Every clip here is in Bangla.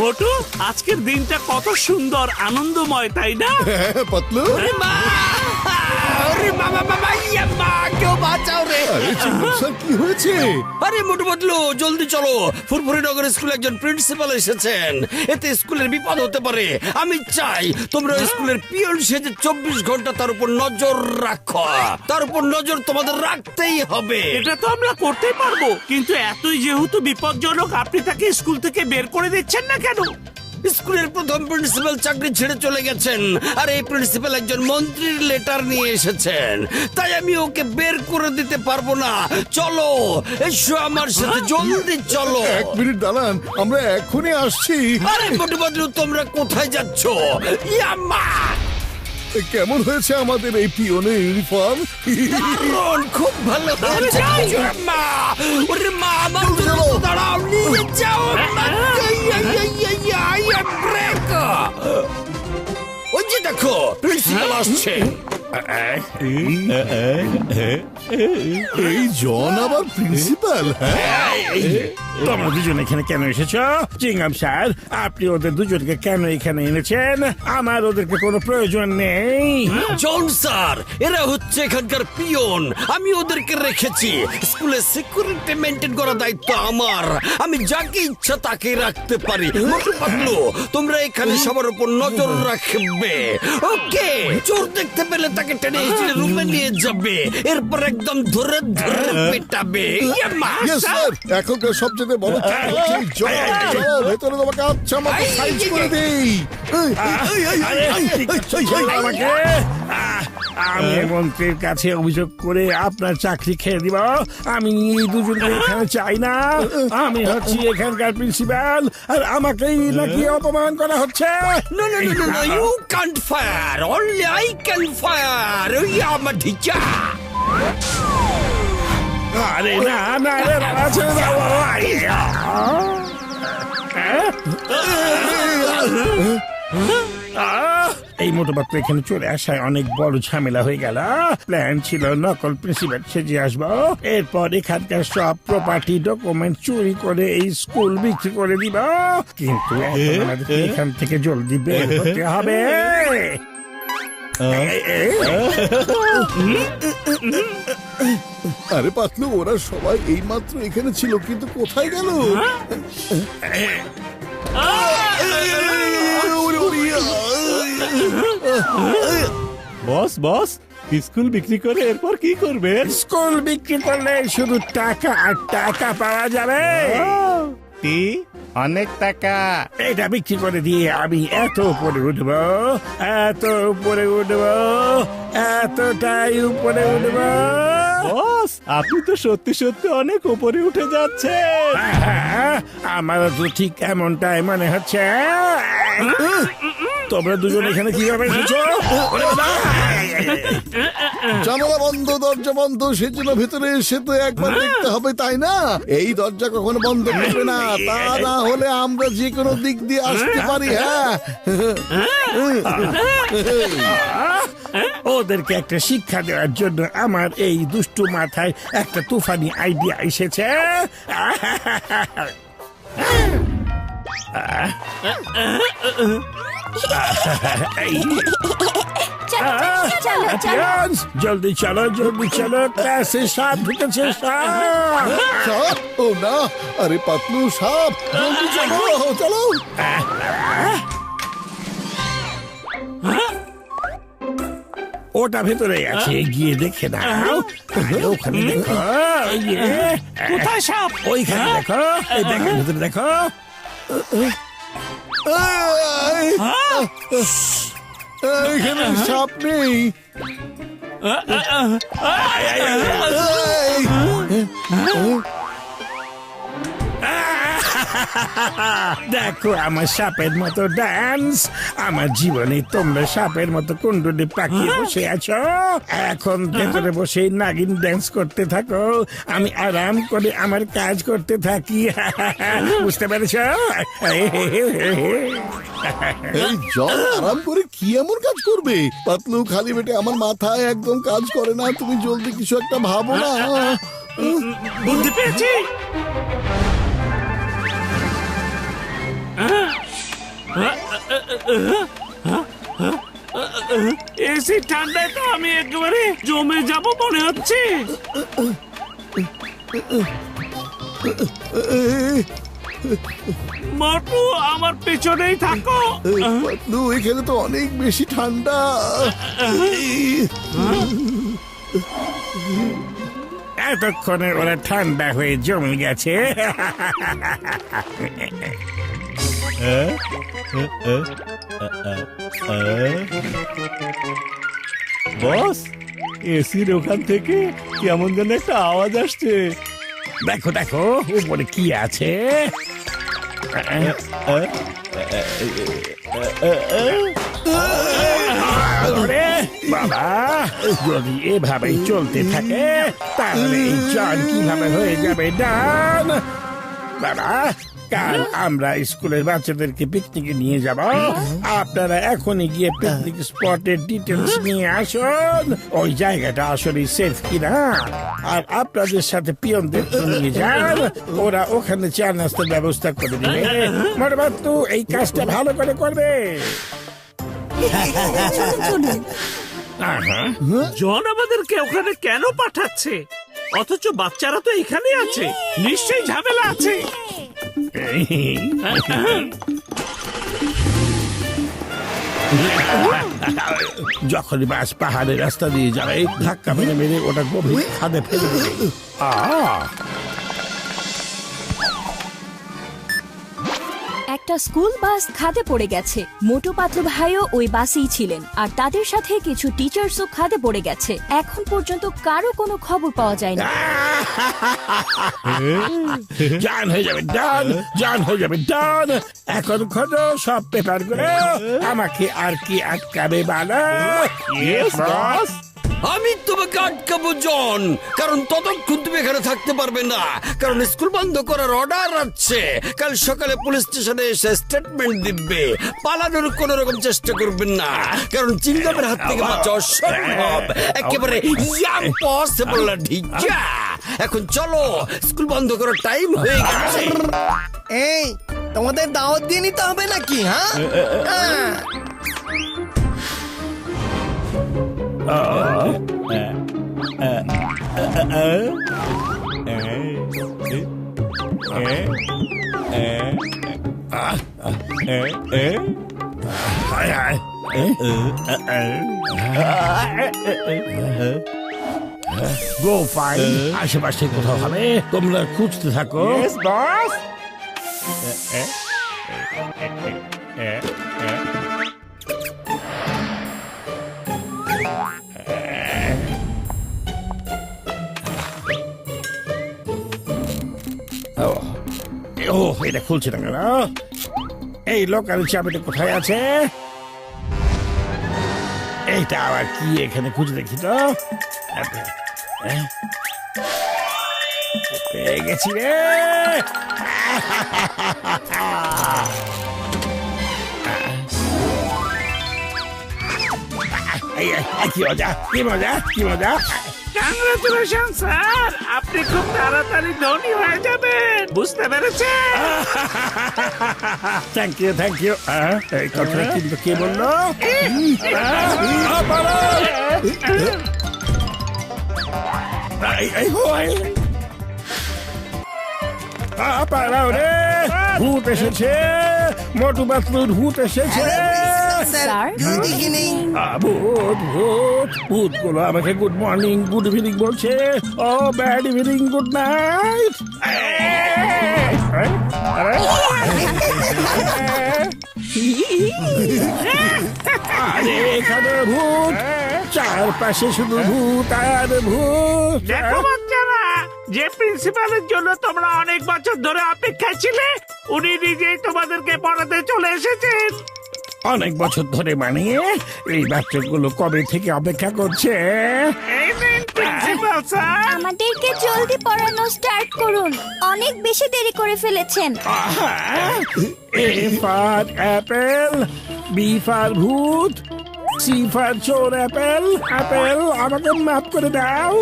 মোটু, আজকের দিনটা কত সুন্দর আনন্দময়, তাই না? পাতলু, আরে বাবা বাবা, ইয়া মা, কেউ বাঁচাও রে! আরে চিঙ্গম স্যার, কি হয়েছে? আরে মোটু পাতলু, জলদি চলো, ফুরফুরি নগর স্কুলে একজন প্রিন্সিপাল এসেছেন। এতে স্কুলের বিপদ হতে পারে। আমি চাই তোমরা স্কুলের পিয়ন সেজে 24 ঘন্টা তার উপর নজর রাখো। তার উপর নজর তোমাদের রাখতেই হবে। এটা তো আমরা করতেই পারবো, কিন্তু এতই যেহেতু বিপজ্জনক, আপনি তাকে স্কুল থেকে বের করে দিচ্ছেন না কেন? স্কুলের প্রথম প্রিন্সিপাল চাকরি ছেড়ে চলে গেছেন, আর এই প্রিন্সিপাল একজন মন্ত্রীর লেটার নিয়ে এসেছেন, তাই আমি ওকে বের করে দিতে পারবো না। চলো, এসো আমার সাথে, জলদি চলো। 1 মিনিট দাঁড়ান, আমরা এখনই আসছি। আরে মোটু পাতলু, তোমরা কোথায় যাচ্ছ? ইয়াম্মা! কেমন হয়েছে আমাদের এই পিয়নের ইউনিফর্ম? দারুণ, খুব ভালো হয়েছে। ইয়াম্মা! ওরে মা, আমার জন্য তো দাঁড়াও, নিয়ে যাও। ব্রেক! ওই যে দেখো, প্রিন্সিপাল আসছে। এই জন আবার প্রিন্সিপাল? তোমরা দুজন এখানে কেন এসেছো? চিংগাম স্যার, আপনি ওদের দুজনকে কেন এখানে এনেছেন? আমার ওদেরকে কোনো প্রয়োজন নেই। জন স্যার, এরা হচ্ছে এখানকার পিয়ন। আমি ওদেরকে রেখেছি। স্কুলে সিকিউরিটি মেনটেন করার দায়িত্ব আমার। আমি যাকে ইচ্ছা তাকে রাখতে পারি। মোটু পাতলু, তোমরা এখানে সবার উপর নজর রাখবে। ওকে, চোর দেখতে পেলে তাকে টেনে হিচড়ে রুমে নিয়ে যাবে, এরপর একদম ধরে ধরে পেটাবে। ইয়াম্মা! ইয়েস স্যার, এখনকার সবচেয়ে বড় কাজ হচ্ছে এই জন। চলো, ভেতরে তোমাকে আচ্ছা মতো সাইজ করে দেই। আমাকে আমি মন্ত্রীর কাছে অভিযোগ করে আপনার চাকরি খেয়ে দিব। আমি এই দুজনকে এখানে চাই না। আমি হচ্ছি এখানকার প্রিন্সিপাল, আর আমাকেই নাকি অপমান করা হচ্ছে। No, no, no, no, no, you can't fire. Only I can fire. Yama teacher. আরে না না রে বাবা, ছেড়ে দাও বাবা। এই মোটরবাদ এখানে চলে আসায় অনেক বড় ঝামেলা হয়ে গেল। প্ল্যান ছিল নকল প্রিন্সিপাল সেজে আসবো, এরপর এখানকার সব প্রপার্টি ডকুমেন্ট চুরি করে এই স্কুল বিক্রি করে দিব। কিন্তু এখন আমাদেরকে এখান থেকে জলদি বের হতে হবে। আরে পাতলু, ওরা সবাই এইমাত্র এখানে ছিল, কিন্তু কোথায় গেল? বস বস, স্কুল বিক্রি করে এরপর কি করবেন? স্কুল বিক্রি করলে শুধু টাকা আর টাকা পাওয়া যাবে। কি? অনেক টাকা। এটা বিক্রি করে দিয়ে আমি এত উপরে উঠবো, এত উপরে উঠবো, এতটাই উপরে উঠবো। বস, আপনি তো সত্যি সত্যি অনেক উপরে উঠে যাচ্ছেন। আমার তো ঠিক এমনটাই মনে হচ্ছে। তোমরা দুজন এখানে কিভাবে এসেছো? জানালা বন্ধ, দরজা বন্ধ, সেজন্য ভেতরে এসে তো একবার দেখতে হবে, তাই না? এই দরজা কখনো বন্ধ করবে না, তা না হলে আমরা যে কোনো দিক দিয়ে আসতে পারি। হ্যাঁ, ওদেরকে একটা শিক্ষা দেওয়ার জন্য আমার এই দুষ্টু মাথায় একটা তুফানি আইডিয়া এসেছে। জলদি চলো, জলদি চলো, ক্লাসে সাপ ঢুকেছে। সাপ? ও না, আরে পাতলু, সাপ! জলদি চলো, চলো। ওটা ভেতরে আছে, গিয়ে দেখে নাও। ওখানে দেখো, কোথায় সাপ? ওইখানে দেখো, এই ব্যাগের ভেতরে দেখো। এখানে সাপ নেই। দেখো আমার সাপের মতো ডান্স। আমার জীবনে তোমরা সাপের মতো কুণ্ডুলি পাকিয়ে বসে আছো। এখন ভেতরে বসে নাগিন ডান্স করতে থাকো, আমি আরাম করে আমার কাজ করতে থাকি। বুঝতে পেরেছ? এই জল আরাম করে কি এমন কাজ করবে? পাতলু, খালি পেটে আমার মাথায় একদম কাজ করে না। তুমি জলদি কিছু একটা ভাবো না। বুদ্ধি পেয়েছি। এসি ঠান্ডায় তো আমি একেবারে জমে যাব মনে হচ্ছে। মোটু আমার পেছনেই থাকো। পাতলু, এখানে তো অনেক বেশি ঠান্ডা। এতক্ষণে ওরা ঠান্ডা হয়ে জমে গেছে। বস, এসির ওখান থেকে কেমন যেন একটা আওয়াজ আসছে। দেখো দেখো উপরে কি আছে। ওরে বাবা, যদি এভাবেই চলতে থাকে তাহলে এই জন কিভাবে হয়ে যাবে ডান। বাবা, কাল আমরা স্কুলের বাচ্চাদেরকে পিকনিকে নিয়ে যাব। আপনারা এখনই গিয়ে পিকনিক স্পটের ডিটেলস নিয়ে আসুন, ওই জায়গাটা আসলে সেফ কিনা। আর আপনাদের সাথে পিয়নদের নিয়ে যান, ওরা ওখানে চা নাস্তার ব্যবস্থা করে দেবে। মোটবাট্টু এই কাজটা ভালো করে করবে। আহা, জন আমাদেরকে ওখানে কেন পাঠাচ্ছে? অথচ বাচ্চারা তো এখানে আছে, নিশ্চয়ই ঝামেলা আছে। যখনই বাস পাহাড়ের রাস্তা দিয়ে যাবে ধাক্কা মেরে মেরে ওটা গভীর খাদে ফেলে দেবে। একটা স্কুল বাস খাদে পড়ে গেছে। মোটু পাতলু ভাইও ওই বাসেই ছিলেন, আর তাদের সাথে কিছু টিচার্সও খাদে পড়ে গেছে। এখন পর্যন্ত কারো কোনো খবর পাওয়া যায় না। জান হয়ে যাবে ডান, জান হয়ে যাবে ডান। এখন খোঁজো সব পেপার গুলো, আমাকে আর কি আটকাবে বলো। বস, আমি তোমাকে আটকাবো জন, কারণ ততক্ষণ তুমি এখানে থাকতে পারবে না, কারণ স্কুল বন্ধ করার অর্ডার আছে। কাল সকালে পুলিশ স্টেশনে এসে স্টেটমেন্ট দিবে। পালানোর কোন রকম চেষ্টা করবেন না, কারণ চিংগামের হাত থেকে বাঁচা অসম্ভব, একেবারে ইম্পসিবল না। ঢিজা, এখন চলো, স্কুল বন্ধ করার টাইম হয়ে গেছে। এই, তোমাদের দাওয়াত দিয়ে নিতে হবে নাকি? হ্যাঁ, গো ফাইন, আশেপাশে কোথাও হবে, তোমরা খুঁজতে থাকো। বস। ও, এটা খুলছে না কেন? এই লোকাল চাবিটা কোথায় আছে? এইটা আবার কি? এখানে খুঁজে দেখি তো। পেয়ে গেছি রে। কি মজা, কি মজা, কি মজা। কংগ্রেচুলেশন স্যার, আপনি খুব তাড়াতাড়ি ধনী হয়ে যাবেন, বুঝতে পেরেছেন? Thank you, thank you. এই কথাটা কিন্তু কে বললো? ভূত এসেছে, মোটু পাতলুর ভূত এসেছে। স্যার? দেখি নেই। ভূত ভূত ভূত গুলো আমাকে গুড মর্নিং, গুড ইভিনিং বলছে। ও ব্যাড ইভিনিং, গুড নাইট। আরে এখানে ভূত, চারপাশে শুধু ভূত আর ভূত। দেখো বাচ্চারা, যে প্রিন্সিপালের জন্য তোমরা অনেক বছর ধরে অপেক্ষায় ছিলে, উনি নিজেই তোমাদেরকে পড়াতে চলে এসেছেন। অনেক বছর ধরে মানে? এই বাচ্চাগুলো কবে থেকে অপেক্ষা করছে? এই নিন প্রিন্সিপাল স্যার। আমাদেরকে জলদি পড়ানো স্টার্ট করুন, অনেক বেশি দেরি করে ফেলেছেন। A for apple, B for ভূত, C সি ফর চোর অ্যাপেল অ্যাপেল আমাকে মাফ করে দাও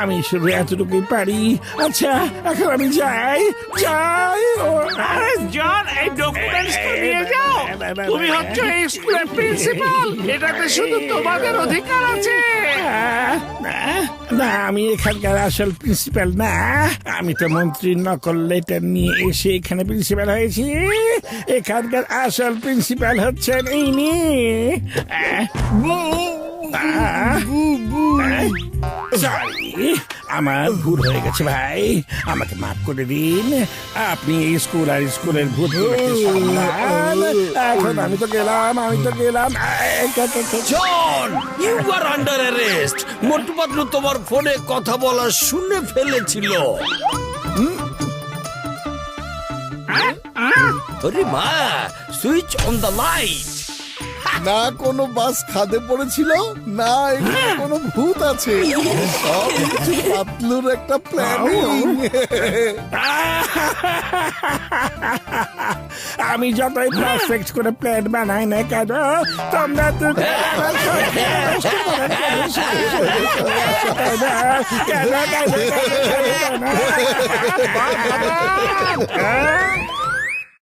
আমি শুধু এতটুকুই পারি আচ্ছা এখন আমি যাই যাই আরে জন এই ডকুমেন্টস তো নিয়ে যাও তুমি হচ্ছে এই স্কুলের প্রিন্সিপাল এটাতে শুধু তোমাদের অধিকার আছে না আমি এখানকার আসল প্রিন্সিপাল না আমি তো মন্ত্রীর নকল লেটার নিয়ে এসে এখানে প্রিন্সিপাল হয়েছি এখানকার আসল প্রিন্সিপাল হচ্ছেন ইনি সরি আমার ভুল হয়ে গেছে ভাই আমাকে মাফ করে দিন আপনি এই স্কুল আর স্কুলের ভূত এখন আমি তো গেলাম জন you R under arrest Motu Patlu তোমার ফোনে কথা বলা শুনে ফেলেছিল আরে মা সুইচ অন দ্য লাইট না কোনো বাস খাদে পড়েছিল না এখানে কোনো ভূত আছে সব কিছু পাতলুর একটা প্ল্যানিং আমি যতই পারফেক্ট করে প্ল্যান বানাই না কেন তোমরা তো